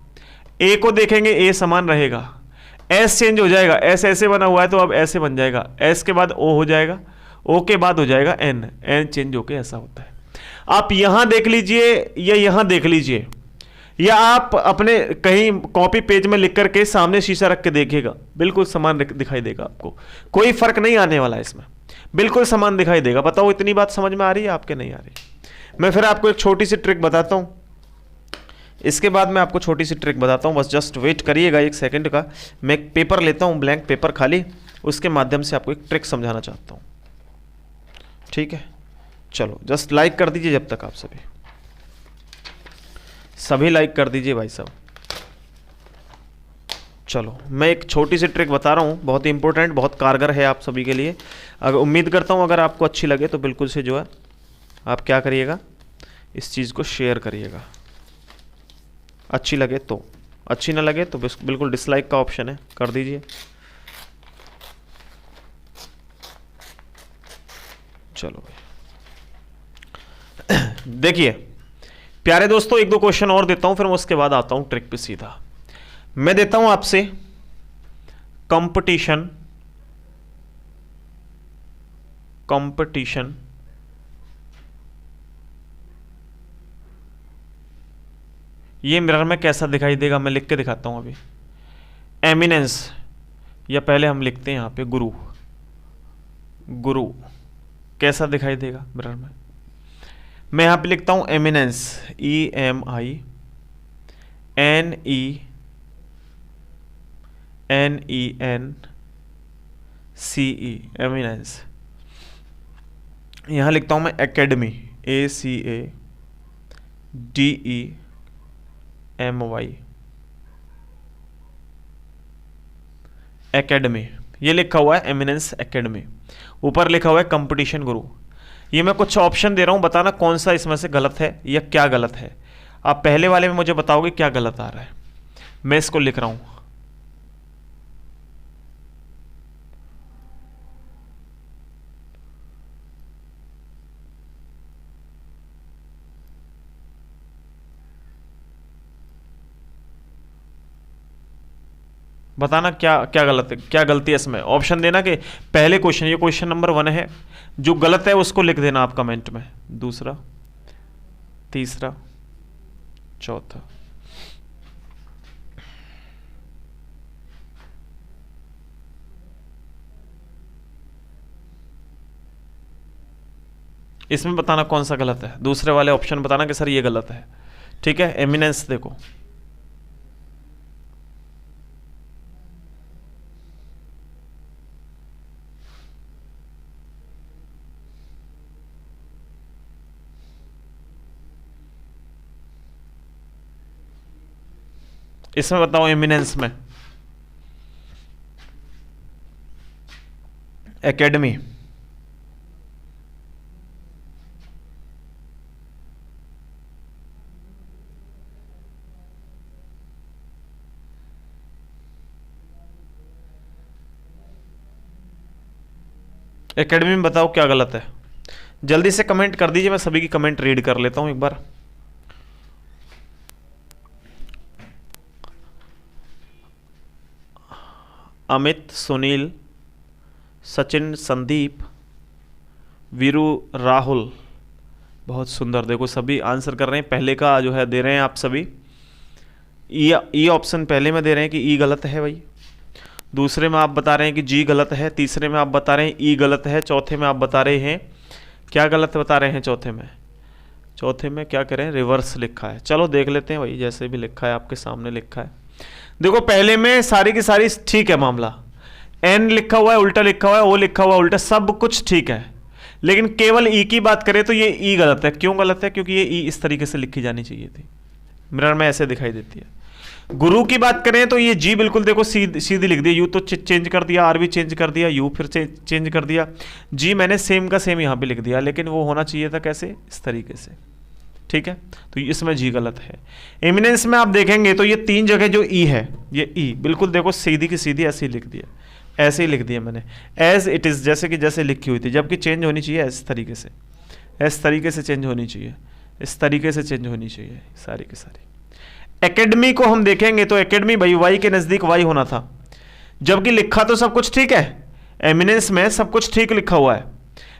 ए को देखेंगे, ए समान रहेगा। एस चेंज हो जाएगा, एस ऐसे बना हुआ है तो अब ऐसे बन जाएगा। एस के बाद ओ हो जाएगा, ओ के बाद हो जाएगा एन, एन चेंज होके ऐसा होता है। आप यहां देख लीजिए या यहां देख लीजिए, या आप अपने कहीं कॉपी पेज में लिख करके सामने शीशा रख के देखिएगा, बिल्कुल समान दिखाई देगा आपको। कोई फर्क नहीं आने वाला इसमें, बिल्कुल समान दिखाई देगा। बताओ इतनी बात समझ में आ रही है आपके, नहीं आ रही? मैं फिर आपको एक छोटी सी ट्रिक बताता हूं, इसके बाद मैं आपको छोटी सी ट्रिक बताता हूं, बस जस्ट वेट करिएगा एक सेकंड का। मैं एक पेपर लेता हूं, ब्लैंक पेपर खाली, उसके माध्यम से आपको एक ट्रिक समझाना चाहता हूं, ठीक है? चलो जस्ट लाइक कर दीजिए जब तक आप सभी लाइक कर दीजिए भाई साहब। चलो मैं एक छोटी सी ट्रिक बता रहा हूँ, बहुत ही इंपॉर्टेंट, बहुत कारगर है आप सभी के लिए। अगर उम्मीद करता हूँ अगर आपको अच्छी लगे तो बिल्कुल से जो है आप क्या करिएगा, इस चीज़ को शेयर करिएगा। अच्छी लगे तो, अच्छी ना लगे तो बिल्कुल डिसलाइक का ऑप्शन है, कर दीजिए। चलो देखिए प्यारे दोस्तों, एक दो क्वेश्चन और देता हूं, फिर मैं उसके बाद आता हूं ट्रिक पे सीधा। मैं देता हूं आपसे कंपटीशन, कंपटीशन ये मिरर में कैसा दिखाई देगा, मैं लिख के दिखाता हूं अभी। एमिनेंस, या पहले हम लिखते हैं यहां पे गुरु, गुरु कैसा दिखाई देगा मिरर में। मैं यहां पे लिखता हूं eminence, E M I N E N E N C E, eminence. यहां लिखता हूं मैं academy, A C A D E M Y, academy, ये लिखा हुआ है एमिनेंस एकेडमी। ऊपर लिखा हुआ है कंपटीशन गुरु। ये मैं कुछ ऑप्शन दे रहा हूं, बताना कौन सा इसमें से गलत है या क्या गलत है। आप पहले वाले में मुझे बताओगे क्या गलत आ रहा है। मैं इसको लिख रहा हूं, बताना क्या क्या गलत है, क्या गलती है इसमें। ऑप्शन देना कि पहले क्वेश्चन, ये क्वेश्चन नंबर 1 है, जो गलत है उसको लिख देना आप कमेंट में, दूसरा, तीसरा, चौथा। इसमें बताना कौन सा गलत है, दूसरे वाले ऑप्शन बताना कि सर ये गलत है, ठीक है? एमिनेंस देखो, इसमें बताओ एमिनेंस में एकेडमी, एकेडमी में बताओ क्या गलत है। जल्दी से कमेंट कर दीजिए, मैं सभी की कमेंट रीड कर लेता हूं एक बार। अमित, सुनील, सचिन, संदीप, वीरू, राहुल, बहुत सुंदर। देखो सभी आंसर कर रहे हैं, पहले का जो है दे रहे हैं आप सभी। ई ऑप्शन पहले में दे रहे हैं कि ई गलत है भाई, दूसरे में आप बता रहे हैं कि जी गलत है, तीसरे में आप बता रहे हैं ई गलत है, चौथे में आप बता रहे हैं क्या गलत बता रहे हैं। चौथे में क्या करें, रिवर्स लिखा है। चलो देख लेते हैं भाई, जैसे भी लिखा है आपके सामने लिखा है। देखो पहले में सारी की सारी ठीक है मामला, एन लिखा हुआ है उल्टा लिखा हुआ है, ओ लिखा हुआ है उल्टा, सब कुछ ठीक है, लेकिन केवल ई की बात करें तो ये ई गलत है। क्यों गलत है? क्योंकि ये ई इस तरीके से लिखी जानी चाहिए थी, मिरर में ऐसे दिखाई देती है। गुरु की बात करें तो ये जी बिल्कुल देखो सीधी लिख दी, यू तो चेंज कर दिया, आर भी चेंज कर दिया, यू फिर से चेंज कर दिया, जी मैंने सेम का सेम यहाँ पे लिख दिया, लेकिन वो होना चाहिए था कैसे? इस तरीके से, ठीक है। तो इसमें जी गलत है। एमिनेंस में आप देखेंगे तो ये तीन जगह जो ई है, ये ई बिल्कुल देखो सीधी की सीधी ऐसे ही लिख दिया, ऐसे ही लिख दिया मैंने, एज इट इज़, जैसे कि जैसे लिखी हुई थी, जबकि चेंज होनी चाहिए इस तरीके से, इस तरीके से चेंज होनी चाहिए, इस तरीके से चेंज होनी चाहिए सारी की सारी। एकेडमी को हम देखेंगे तो एकेडमी भाई वाई के नज़दीक वाई होना था, जबकि लिखा तो सब कुछ ठीक है, एमिनेंस में सब कुछ ठीक लिखा हुआ है।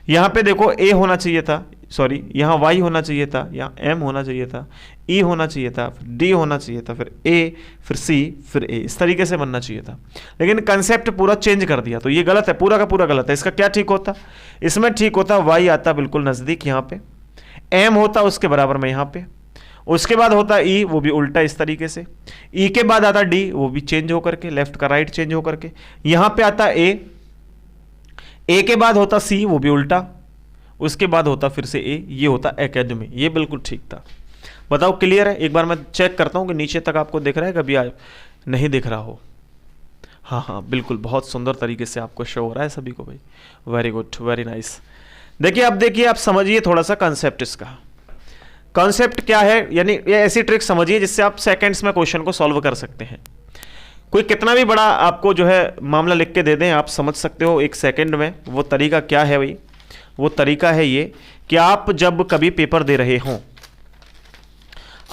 यहाँ पे देखो ए होना चाहिए था, सॉरी यहाँ वाई होना चाहिए था, यहाँ एम होना चाहिए था, ई होना चाहिए था, फिर डी होना चाहिए था, फिर ए, फिर सी, फिर ए, इस तरीके से बनना चाहिए था, लेकिन कंसेप्ट पूरा चेंज कर दिया, तो ये गलत है, पूरा का पूरा गलत है। इसका क्या ठीक होता? इसमें ठीक होता वाई आता बिल्कुल नज़दीक यहाँ पे, एम होता उसके बराबर में यहाँ पे, उसके बाद होता ई, वो भी उल्टा इस तरीके से, ई के बाद आता डी, वो भी चेंज होकर के लेफ्ट का राइट चेंज होकर के, यहाँ पे आता ए के बाद होता सी, वो भी उल्टा, उसके बाद होता फिर से ए, ये होता एकेडमी, ये बिल्कुल ठीक था। बताओ क्लियर है? एक बार मैं चेक करता हूँ कि नीचे तक आपको दिख रहा है, कभी नहीं दिख रहा हो। हाँ हाँ बिल्कुल, बहुत सुंदर तरीके से आपको शो हो रहा है सभी को भाई, वेरी गुड, वेरी नाइस। देखिए अब देखिए, आप समझिए थोड़ा सा कंसेप्ट इसका। कॉन्सेप्ट क्या है? यानी ये ऐसी ट्रिक समझिए जिससे आप सेकंड्स में क्वेश्चन को सॉल्व कर सकते हैं। कोई कितना भी बड़ा आपको जो है मामला लिख के दे दें, आप समझ सकते हो एक सेकंड में। वो तरीका क्या है भाई? वो तरीका है ये कि आप जब कभी पेपर दे रहे हों,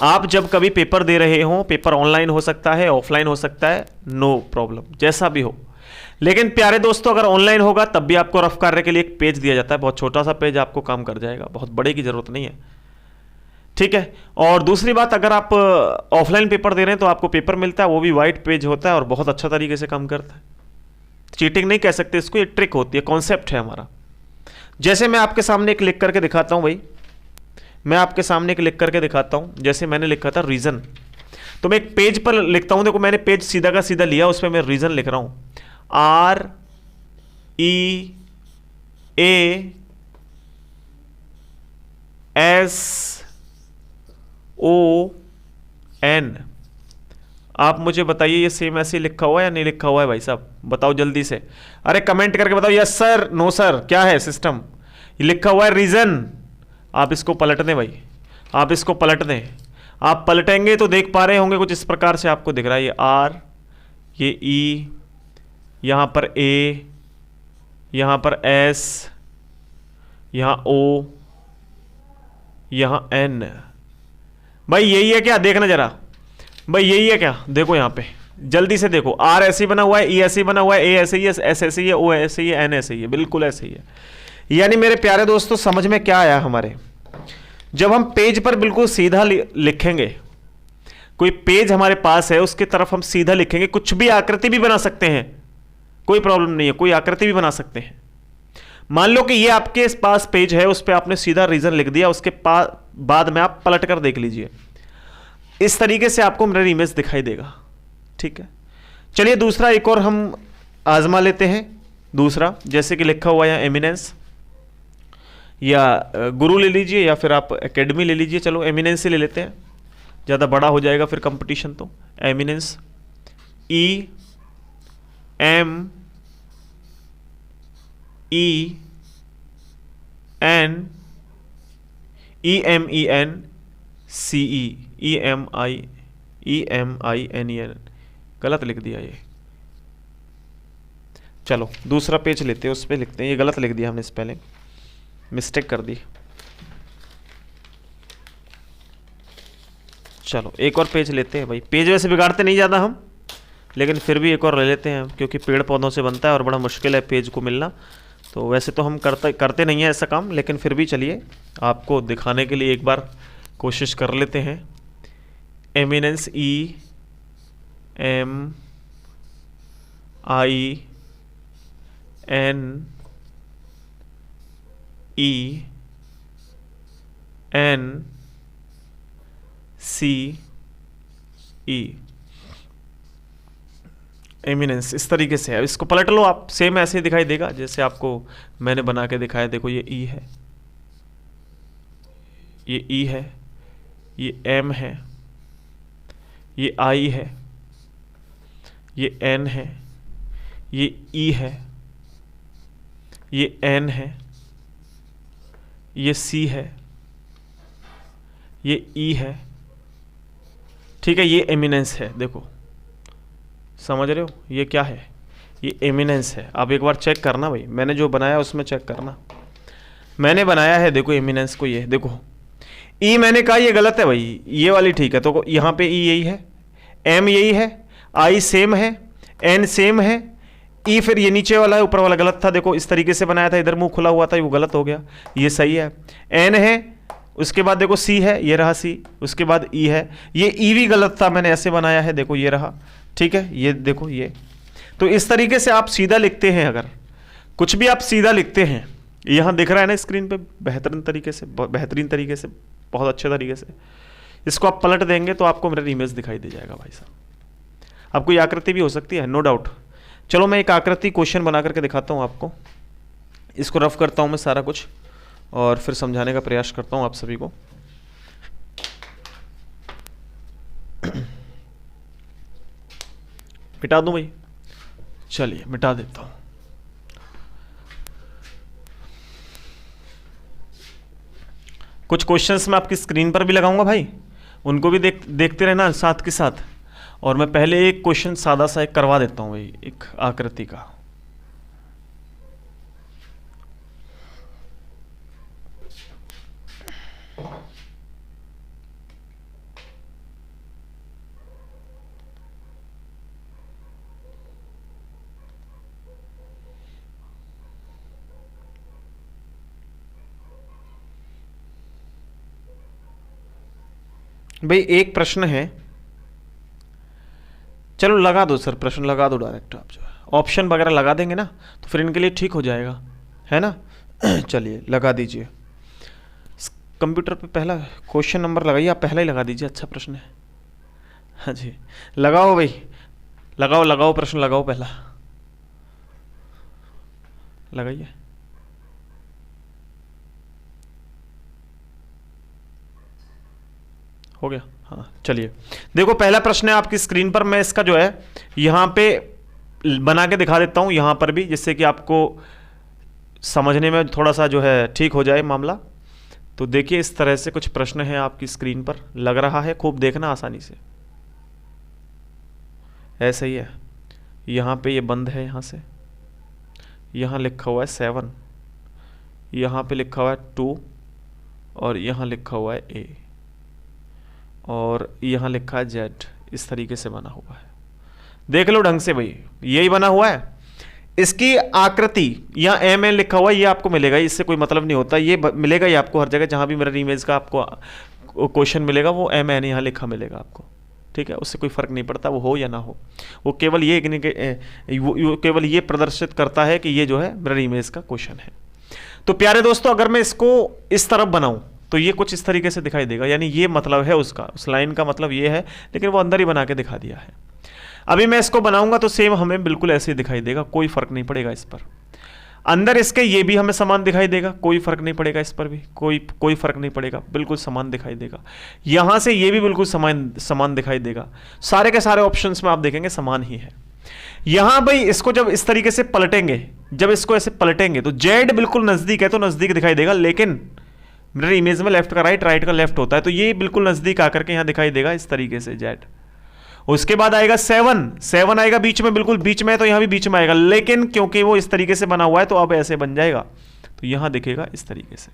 आप जब कभी पेपर दे रहे हों, पेपर ऑनलाइन हो सकता है, ऑफलाइन हो सकता है, नो प्रॉब्लम, जैसा भी हो। लेकिन प्यारे दोस्तों, अगर ऑनलाइन होगा तब भी आपको रफ कार्य के लिए एक पेज दिया जाता है, बहुत छोटा सा पेज आपको काम कर जाएगा, बहुत बड़े की जरूरत नहीं है, ठीक है। और दूसरी बात, अगर आप ऑफलाइन पेपर दे रहे हैं तो आपको पेपर मिलता है, वो भी वाइट पेज होता है और बहुत अच्छा तरीके से काम करता है। चीटिंग नहीं कह सकते इसको, ये ट्रिक होती है, कॉन्सेप्ट है हमारा। जैसे मैं आपके सामने एक लिख करके दिखाता हूं भाई, मैं आपके सामने एक लिख करके दिखाता हूं। जैसे मैंने लिखा था रीजन, तो मैं एक पेज पर लिखता हूं, देखो मैंने पेज सीधा का सीधा लिया, उस पर मैं रीजन लिख रहा हूं, R E A S O N। आप मुझे बताइए ये सेम ऐसे लिखा हुआ है या नहीं लिखा हुआ है भाई साहब? बताओ जल्दी से, अरे कमेंट करके बताओ, यस सर, नो सर, क्या है सिस्टम? ये लिखा हुआ है रीजन। आप इसको पलट दें भाई, आप इसको पलट दें। आप पलटेंगे तो देख पा रहे होंगे कुछ इस प्रकार से आपको दिख रहा है, ये आर, ये ई, यहाँ पर ए, यहाँ पर एस, यहाँ ओ, यहाँ एन। भाई यही है क्या? देखना जरा भाई, यही है क्या? देखो यहाँ पे जल्दी से देखो, आर ऐसे ही बना हुआ है, ई ऐसे ही बना हुआ है, ए ऐसे ही है, एस ऐसे ही है, ओ ऐसे ही है, एन ऐसे ही है, बिल्कुल ऐसे ही है। यानी मेरे प्यारे दोस्तों, समझ में क्या आया हमारे? जब हम पेज पर बिल्कुल सीधा लिखेंगे, कोई पेज हमारे पास है उसकी तरफ हम सीधा लिखेंगे, कुछ भी आकृति भी बना सकते हैं, कोई प्रॉब्लम नहीं है, कोई आकृति भी बना सकते हैं। मान लो कि ये आपके पास पेज है, उस पर आपने सीधा रीजन लिख दिया, उसके बाद में आप पलट कर देख लीजिए, इस तरीके से आपको मिरर इमेज दिखाई देगा, ठीक है। चलिए दूसरा एक और हम आजमा लेते हैं। दूसरा जैसे कि लिखा हुआ है एमिनेंस, या गुरु ले लीजिए या फिर आप एकेडमी ले लीजिए, चलो एमिनेंस से ले लेते हैं, ज़्यादा बड़ा हो जाएगा फिर कंपटीशन। तो eminence, E M E N, E M E N C E, E M I N E N, गलत लिख दिया ये। चलो दूसरा पेज लेते हैं, उस पर लिखते हैं, ये गलत लिख दिया हमने, स्पेलिंग मिस्टेक कर दी। चलो एक और पेज लेते हैं भाई, पेज वैसे बिगाड़ते नहीं ज़्यादा हम, लेकिन फिर भी एक और ले लेते हैं, क्योंकि पेड़ पौधों से बनता है और बड़ा मुश्किल है पेज को मिलना। तो वैसे तो हम करते नहीं हैं ऐसा काम, लेकिन फिर भी चलिए आपको दिखाने के लिए एक बार कोशिश कर लेते हैं। Eminence, E M I N E N C E. Eminence इस तरीके से है। इसको पलट लो आप, सेम ऐसे ही दिखाई देगा जैसे आपको मैंने बना के दिखाया। देखो ये ई है, ये ई है, ये एम है, ये आई है, ये एन है, ये ई है, ये एन है, ये सी है, ये ई है। ठीक है, ये एमिनेंस है। देखो समझ रहे हो ये क्या है, ये एमिनेंस है। आप एक बार चेक करना भाई, मैंने जो बनाया उसमें चेक करना, मैंने बनाया है देखो एमिनेंस को। ये देखो ई मैंने कहा ये गलत है भाई, ये वाली ठीक है। तो यहाँ पे ई यही है, एम यही है, आई सेम है, एन सेम है, ई फिर ये नीचे वाला है, ऊपर वाला गलत था। देखो इस तरीके से बनाया था, इधर मुंह खुला हुआ था, वो गलत हो गया, ये सही है। एन है, उसके बाद देखो सी है, ये रहा सी, उसके बाद ई है, ये ई भी गलत था, मैंने ऐसे बनाया है, देखो ये रहा। ठीक है, ये देखो ये। तो इस तरीके से आप सीधा लिखते हैं, अगर कुछ भी आप सीधा लिखते हैं, यहाँ दिख रहा है ना स्क्रीन पे, बेहतरीन तरीके से, बहुत अच्छे तरीके से इसको आप पलट देंगे तो आपको मिरर इमेज दिखाई दे जाएगा भाई साहब। अब कोई आकृति भी हो सकती है, नो डाउट। चलो मैं एक आकृति क्वेश्चन बना करके दिखाता हूँ आपको। इसको रफ करता हूँ मैं सारा कुछ और फिर समझाने का प्रयास करता हूँ आप सभी को। मिटा दूं भाई, चलिए मिटा देता हूं। कुछ क्वेश्चंस मैं आपकी स्क्रीन पर भी लगाऊंगा भाई, उनको भी देखते रहना साथ के साथ। और मैं पहले एक क्वेश्चन सादा सा एक करवा देता हूं भाई, एक आकृति का। भाई एक प्रश्न है, चलो लगा दो सर, प्रश्न लगा दो डायरेक्ट। आप जो है ऑप्शन वगैरह लगा देंगे ना तो फिर इनके लिए ठीक हो जाएगा, है ना। चलिए लगा दीजिए कंप्यूटर पे। पहला क्वेश्चन नंबर लगाइए, आप पहला ही लगा दीजिए, अच्छा प्रश्न है। हाँ जी लगाओ भाई, लगाओ प्रश्न लगाओ, पहला लगाइए। हो गया, हाँ चलिए। देखो पहला प्रश्न है आपकी स्क्रीन पर, मैं इसका जो है यहाँ पे बना के दिखा देता हूँ यहाँ पर भी, जिससे कि आपको समझने में थोड़ा सा जो है ठीक हो जाए मामला। तो देखिए इस तरह से कुछ प्रश्न है आपकी स्क्रीन पर, लग रहा है, खूब देखना आसानी से। ऐसे ही है, यहाँ पे ये बंद है, यहाँ से यहाँ लिखा हुआ है 7, यहाँ पे लिखा हुआ है 2 और यहाँ लिखा हुआ है A और यहाँ लिखा है Z। इस तरीके से बना हुआ है, देख लो ढंग से भाई, यही बना हुआ है। इसकी आकृति यहाँ एम एन लिखा हुआ है, ये आपको मिलेगा, इससे कोई मतलब नहीं होता, ये मिलेगा ही आपको हर जगह जहाँ भी मिरर इमेज का आपको क्वेश्चन मिलेगा, वो एम एन यहाँ लिखा मिलेगा आपको। ठीक है, उससे कोई फर्क नहीं पड़ता वो हो या ना हो, वो केवल ये केवल ये प्रदर्शित करता है कि ये जो है मिरर इमेज का क्वेश्चन है। तो प्यारे दोस्तों, अगर मैं इसको इस तरफ बनाऊं तो ये कुछ इस तरीके से दिखाई देगा, यानी ये मतलब है उसका, उस लाइन का मतलब ये है, लेकिन वो अंदर ही बना के दिखा दिया है। अभी मैं इसको बनाऊंगा तो सेम हमें बिल्कुल ऐसे ही दिखाई देगा, कोई फर्क नहीं पड़ेगा इस पर। अंदर इसके ये भी हमें समान दिखाई देगा, कोई फर्क नहीं पड़ेगा इस पर भी, कोई फर्क नहीं पड़ेगा, बिल्कुल समान दिखाई देगा। यहां से ये भी बिल्कुल समान दिखाई देगा। सारे के सारे ऑप्शंस में आप देखेंगे समान ही है। यहां भाई इसको जब इस तरीके से पलटेंगे, जब इसको ऐसे पलटेंगे तो जेड बिल्कुल नजदीक है तो नजदीक दिखाई देगा, लेकिन मिरर इमेज में लेफ्ट का राइट, राइट का लेफ्ट होता है, तो ये बिल्कुल नजदीक आकर के यहां दिखाई देगा इस तरीके से जेड। उसके बाद आएगा 7 आएगा बीच में, बिल्कुल बीच में है तो यहां भी बीच में आएगा, लेकिन क्योंकि वो इस तरीके से बना हुआ है तो अब ऐसे बन जाएगा, तो यहां दिखेगा इस तरीके से।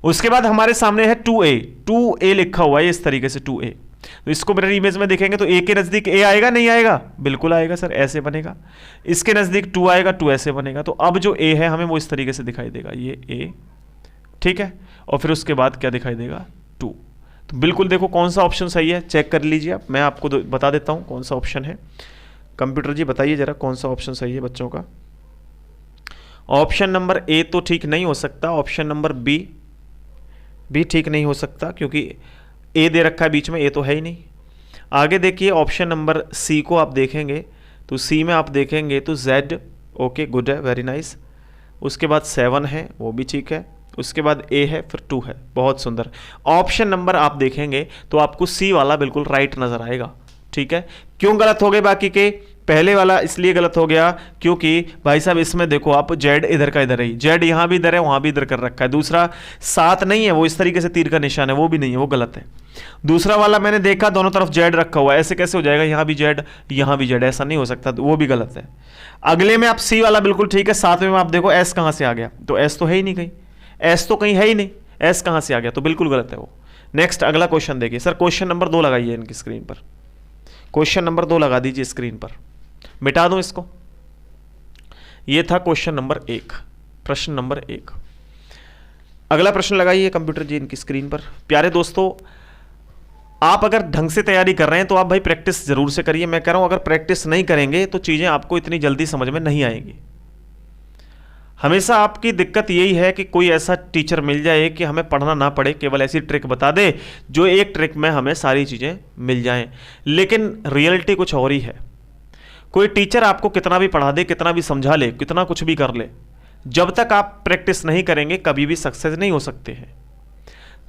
उसके बाद हमारे सामने है 2a लिखा हुआ है इस तरीके से 2a, तो इसको मिरर इमेज में देखेंगे तो a के नजदीक a आएगा, नहीं आएगा, बिल्कुल आएगा सर, ऐसे बनेगा। इसके नजदीक 2 आएगा, 2 ऐसे बनेगा, तो अब जो a है हमें वो इस तरीके से दिखाई देगा, ये a, ठीक है। और फिर उसके बाद क्या दिखाई देगा 2। तो बिल्कुल देखो कौन सा ऑप्शन सही है, चेक कर लीजिए आप, मैं आपको बता देता हूं कौन सा ऑप्शन है। कंप्यूटर जी बताइए जरा कौन सा ऑप्शन सही है बच्चों का। ऑप्शन नंबर ए तो ठीक नहीं हो सकता, ऑप्शन नंबर बी भी ठीक नहीं हो सकता, क्योंकि ए दे रखा है बीच में, ए तो है ही नहीं। आगे देखिए ऑप्शन नंबर सी को आप देखेंगे तो सी में आप देखेंगे तो Z, ओके गुड है, वेरी नाइस। उसके बाद 7 है, वो भी ठीक है। उसके बाद A है, फिर 2 है, बहुत सुंदर। ऑप्शन नंबर आप देखेंगे तो आपको सी वाला बिल्कुल राइट नजर आएगा, ठीक है। क्यों गलत हो गए बाकी के? पहले वाला इसलिए गलत हो गया क्योंकि भाई साहब इसमें देखो आप जेड इधर का इधर है, जेड यहां भी इधर है, वहां भी इधर कर रखा है। दूसरा 7 नहीं है, वो इस तरीके से तीर का निशान है, वो भी नहीं है, वो गलत है। दूसरा वाला मैंने देखा दोनों तरफ जेड रखा हुआ है, ऐसे कैसे हो जाएगा? यहां भी जेड यहां भी जेड, ऐसा नहीं हो सकता, वो भी गलत है। अगले में आप सी वाला बिल्कुल ठीक है। 7वें में आप देखो एस कहां से आ गया? तो एस तो है ही नहीं कहीं, एस तो कहीं है ही नहीं, एस कहां से आ गया? तो बिल्कुल गलत है वो। नेक्स्ट अगला क्वेश्चन देखिए सर, क्वेश्चन नंबर 2 लगाइए इनकी स्क्रीन पर, क्वेश्चन नंबर 2 लगा दीजिए स्क्रीन पर, मिटा दूं इसको। ये था क्वेश्चन नंबर 1, प्रश्न नंबर 1। अगला प्रश्न लगाइए कंप्यूटर जी इनकी स्क्रीन पर। प्यारे दोस्तों, आप अगर ढंग से तैयारी कर रहे हैं तो आप भाई प्रैक्टिस जरूर से करिए। मैं कह रहा हूं अगर प्रैक्टिस नहीं करेंगे तो चीजें आपको इतनी जल्दी समझ में नहीं आएंगी। हमेशा आपकी दिक्कत यही है कि कोई ऐसा टीचर मिल जाए कि हमें पढ़ना ना पड़े, केवल ऐसी ट्रिक बता दे जो एक ट्रिक में हमें सारी चीजें मिल जाएं। लेकिन रियलिटी कुछ और ही है। कोई टीचर आपको कितना भी पढ़ा दे, कितना भी समझा ले, कितना कुछ भी कर ले, जब तक आप प्रैक्टिस नहीं करेंगे कभी भी सक्सेस नहीं हो सकते हैं।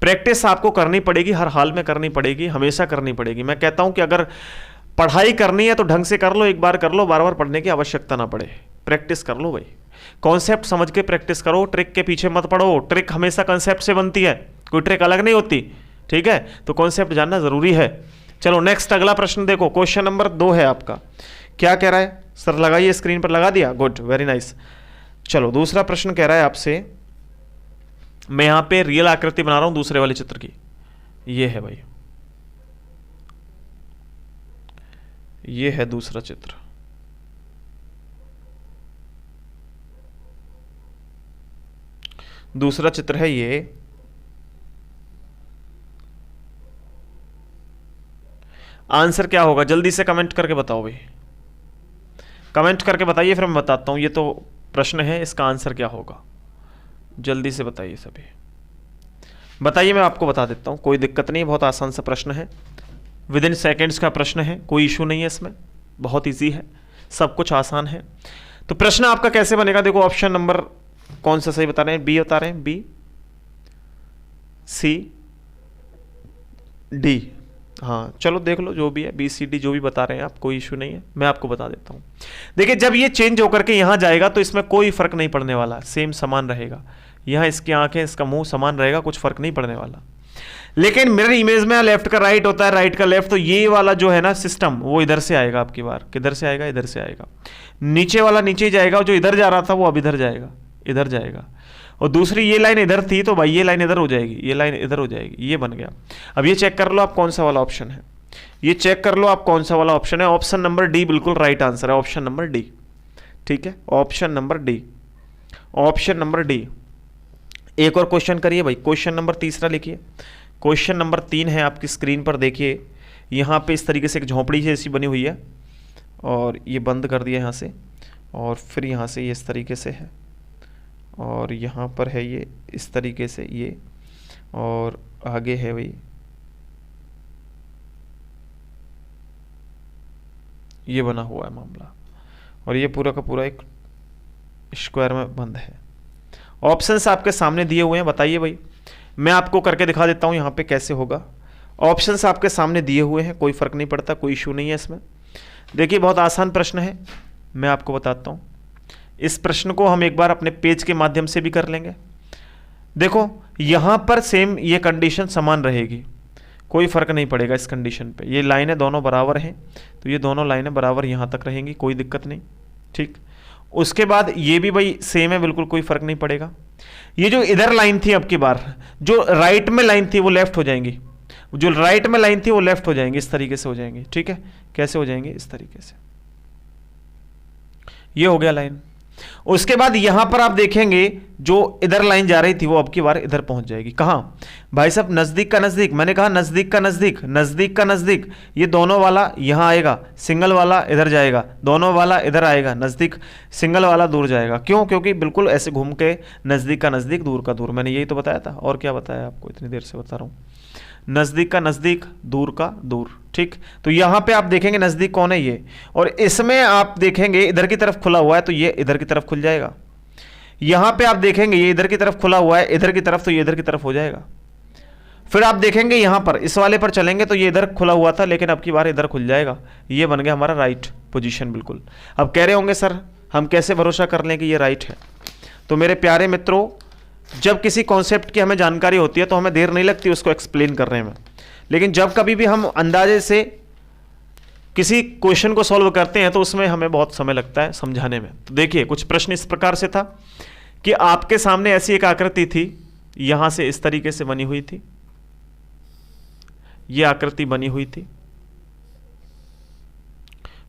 प्रैक्टिस आपको करनी पड़ेगी, हर हाल में करनी पड़ेगी, हमेशा करनी पड़ेगी। मैं कहता हूं कि अगर पढ़ाई करनी है तो ढंग से कर लो, एक बार कर लो, बार बार पढ़ने की आवश्यकता ना पड़े। प्रैक्टिस कर लो भाई, कॉन्सेप्ट समझ के प्रैक्टिस करो, ट्रिक के पीछे मत पड़ो। ट्रिक हमेशा कॉन्सेप्ट से बनती है, कोई ट्रिक अलग नहीं होती, ठीक है। तो कॉन्सेप्ट जानना जरूरी है। चलो नेक्स्ट अगला प्रश्न देखो, क्वेश्चन नंबर 2 है आपका। क्या कह रहा है सर? लगाइए स्क्रीन पर, लगा दिया, गुड वेरी नाइस। चलो दूसरा प्रश्न कह रहा है आपसे, मैं यहां पे रियल आकृति बना रहा हूं दूसरे वाले चित्र की। ये है भाई, ये है दूसरा चित्र। दूसरा चित्र है ये। आंसर क्या होगा? जल्दी से कमेंट करके बताओ भाई, कमेंट करके बताइए, फिर मैं बताता हूं। ये तो प्रश्न है, इसका आंसर क्या होगा? जल्दी से बताइए सभी, बताइए, मैं आपको बता देता हूं, कोई दिक्कत नहीं, बहुत आसान सा प्रश्न है, विद इन सेकेंड्स का प्रश्न है, कोई इशू नहीं है इसमें, बहुत इजी है, सब कुछ आसान है। तो प्रश्न आपका कैसे बनेगा? देखो ऑप्शन नंबर कौन सा सही बता रहे हैं? बी बता रहे हैं, बी, सी, डी। हाँ चलो देख लो, जो भी है बी सी डी जो भी बता रहे हैं आप, कोई इशू नहीं है, मैं आपको बता देता हूँ। देखिए जब ये चेंज होकर के यहाँ जाएगा तो इसमें कोई फर्क नहीं पड़ने वाला, सेम समान रहेगा। यहाँ इसकी आंखें, इसका मुंह समान रहेगा, कुछ फर्क नहीं पड़ने वाला। लेकिन मिरर इमेज में लेफ्ट का राइट होता है, राइट का लेफ्ट, तो ये वाला जो है ना सिस्टम, वो इधर से आएगा आपकी बार। किधर से आएगा? इधर से आएगा। नीचे वाला नीचे जाएगा, जो इधर जा रहा था वो अब इधर जाएगा, इधर जाएगा। और दूसरी ये लाइन इधर थी तो भाई ये लाइन इधर हो जाएगी, ये लाइन इधर हो जाएगी, ये बन गया। अब ये चेक कर लो आप कौन सा वाला ऑप्शन है, ये चेक कर लो आप कौन सा वाला ऑप्शन है। ऑप्शन नंबर डी बिल्कुल राइट आंसर है, ऑप्शन नंबर डी, ठीक है, option number D, option number D. एक और क्वेश्चन करिए भाई, क्वेश्चन नंबर तीसरा लिखिए। क्वेश्चन नंबर 3 है आपकी स्क्रीन पर, देखिए यहाँ पे इस तरीके से एक झोंपड़ी जैसी बनी हुई है और ये बंद कर दिया यहाँ से, और फिर यहाँ से ये इस तरीके से है, और यहाँ पर है ये इस तरीके से ये, और आगे है भाई ये बना हुआ है मामला, और ये पूरा का पूरा एक स्क्वायर में बंद है। ऑप्शंस आपके सामने दिए हुए हैं, बताइए भाई, मैं आपको करके दिखा देता हूँ यहाँ पे कैसे होगा। ऑप्शंस आपके सामने दिए हुए हैं, कोई फर्क नहीं पड़ता, कोई इशू नहीं है इसमें। देखिए बहुत आसान प्रश्न है, मैं आपको बताता हूँ। इस प्रश्न को हम एक बार अपने पेज के माध्यम से भी कर लेंगे। देखो यहाँ पर सेम ये कंडीशन समान रहेगी, कोई फर्क नहीं पड़ेगा इस कंडीशन पे। ये लाइनें दोनों बराबर हैं तो ये दोनों लाइनें बराबर यहाँ तक रहेंगी, कोई दिक्कत नहीं, ठीक। उसके बाद ये भी भाई सेम है, बिल्कुल कोई फर्क नहीं पड़ेगा। ये जो इधर लाइन थी अब की बार, जो राइट में लाइन थी वो लेफ्ट हो जाएंगी, जो राइट में लाइन थी वो लेफ्ट हो जाएंगी, इस तरीके से हो जाएंगी, ठीक है। कैसे हो जाएंगे? इस तरीके से, ये हो गया लाइन। उसके बाद यहां पर आप देखेंगे जो इधर लाइन जा रही थी वो अब की बार इधर पहुंच जाएगी। कहां भाई साहब? नजदीक का नजदीक, मैंने कहा नजदीक का नजदीक, नजदीक का नजदीक। ये दोनों वाला यहां आएगा, सिंगल वाला इधर जाएगा, दोनों वाला इधर आएगा, नजदीक, सिंगल वाला दूर जाएगा। क्यों? क्योंकि बिल्कुल ऐसे घूम के नजदीक का नजदीक, दूर का दूर। मैंने यही तो बताया था, और क्या बताया आपको, इतनी देर से बता रहा हूं। नज़दीक का नज़दीक, दूर का दूर। ठीक, तो यहाँ पे आप देखेंगे नज़दीक कौन है ये, और इसमें आप देखेंगे इधर की तरफ खुला हुआ है तो ये इधर की तरफ खुल जाएगा। यहाँ पे आप देखेंगे ये इधर की तरफ खुला हुआ है इधर की तरफ, तो ये इधर की तरफ हो जाएगा। फिर आप देखेंगे यहाँ पर इस वाले पर चलेंगे तो ये इधर खुला हुआ था लेकिन अब की बार इधर खुल जाएगा, ये बन गया हमारा राइट पोजीशन बिल्कुल। अब कह रहे होंगे सर हम कैसे भरोसा कर लें कि ये राइट है। तो मेरे प्यारे मित्रों, जब किसी कॉन्सेप्ट की हमें जानकारी होती है तो हमें देर नहीं लगती उसको एक्सप्लेन करने में, लेकिन जब कभी भी हम अंदाजे से किसी क्वेश्चन को सॉल्व करते हैं तो उसमें हमें बहुत समय लगता है समझाने में। तो देखिए कुछ प्रश्न इस प्रकार से था कि आपके सामने ऐसी एक आकृति थी, यहां से इस तरीके से बनी हुई थी, यह आकृति बनी हुई थी,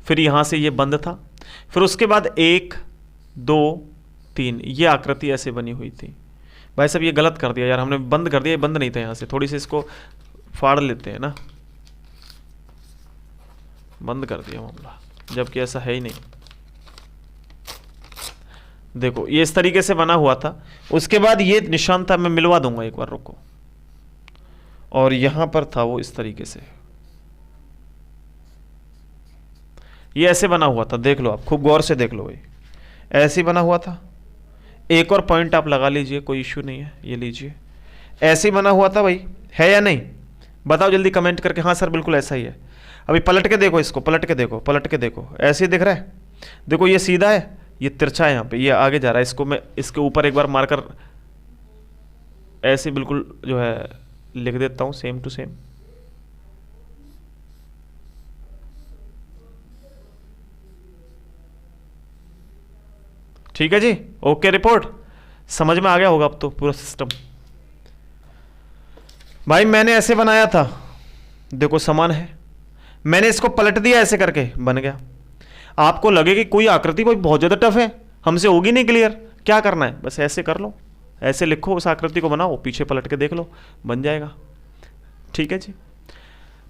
फिर यहां से यह बंद था, फिर उसके बाद 1 2 3 ये आकृति ऐसे बनी हुई थी। भाई साहब ये गलत कर दिया यार, हमने बंद कर दिया, ये बंद नहीं था, यहां से थोड़ी सी इसको फाड़ लेते हैं ना, बंद कर दिया मामला, जबकि ऐसा है ही नहीं। देखो ये इस तरीके से बना हुआ था, उसके बाद ये निशान था, मैं मिलवा दूंगा एक बार, रुको, और यहां पर था वो इस तरीके से, ये ऐसे बना हुआ था, देख लो आप खूब गौर से देख लो, भाई ऐसे ही बना हुआ था। एक और पॉइंट आप लगा लीजिए, कोई इश्यू नहीं है, ये लीजिए, ऐसे ही बना हुआ था भाई, है या नहीं बताओ जल्दी कमेंट करके, हाँ सर बिल्कुल ऐसा ही है। अभी पलट के देखो इसको, पलट के देखो, पलट के देखो, ऐसे ही दिख रहा है, देखो ये सीधा है, ये तिरछा है, यहाँ पे ये आगे जा रहा है, इसको मैं इसके ऊपर एक बार मारकर ऐसे बिल्कुल जो है लिख देता हूं सेम टू सेम। ठीक है जी, ओके, रिपोर्ट समझ में आ गया होगा अब तो पूरा सिस्टम। भाई मैंने ऐसे बनाया था, देखो समान है, मैंने इसको पलट दिया ऐसे करके, बन गया। आपको लगे कि कोई आकृति भाई बहुत ज़्यादा टफ है, हमसे होगी नहीं क्लियर, क्या करना है बस ऐसे कर लो, ऐसे लिखो, उस आकृति को बनाओ, पीछे पलट के देख लो, बन जाएगा। ठीक है जी,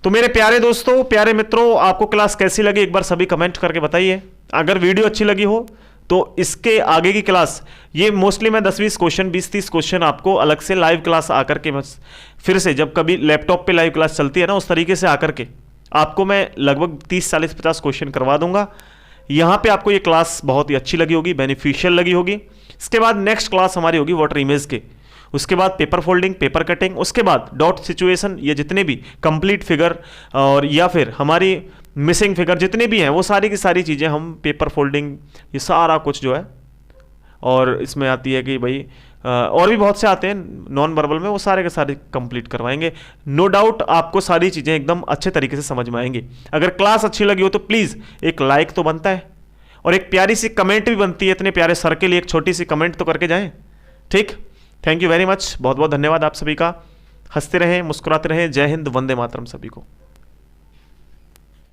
तो मेरे प्यारे दोस्तों, प्यारे मित्रों, आपको क्लास कैसी लगी एक बार सभी कमेंट करके बताइए। अगर वीडियो अच्छी लगी हो तो इसके आगे की क्लास, ये मोस्टली मैं 10-20 क्वेश्चन 20-30 क्वेश्चन आपको अलग से लाइव क्लास आकर के, बस फिर से जब कभी लैपटॉप पे लाइव क्लास चलती है ना उस तरीके से आकर के आपको मैं लगभग 30-40-50 क्वेश्चन करवा दूंगा। यहाँ पे आपको ये क्लास बहुत ही अच्छी लगी होगी, बेनिफिशियल लगी होगी। इसके बाद नेक्स्ट क्लास हमारी होगी वाटर इमेज के, उसके बाद पेपर फोल्डिंग, पेपर कटिंग, उसके बाद डॉट सिचुएशन, ये जितने भी कंप्लीट फिगर और या फिर हमारी मिसिंग फिगर जितने भी हैं वो सारी की सारी चीज़ें हम पेपर फोल्डिंग, ये सारा कुछ जो है, और इसमें आती है कि भाई और भी बहुत से आते हैं नॉन वर्बल में, वो सारे के सारे कंप्लीट करवाएंगे। नो डाउट आपको सारी चीज़ें एकदम अच्छे तरीके से समझ में आएंगी। अगर क्लास अच्छी लगी हो तो प्लीज़ एक लाइक तो बनता है और एक प्यारी सी कमेंट भी बनती है, इतने प्यारे सर के लिए एक छोटी सी कमेंट तो करके जाएं। ठीक, थैंक यू वेरी मच, बहुत बहुत धन्यवाद आप सभी का। हंसते रहें, मुस्कुराते रहें। जय हिंद, वंदे मातरम सभी को।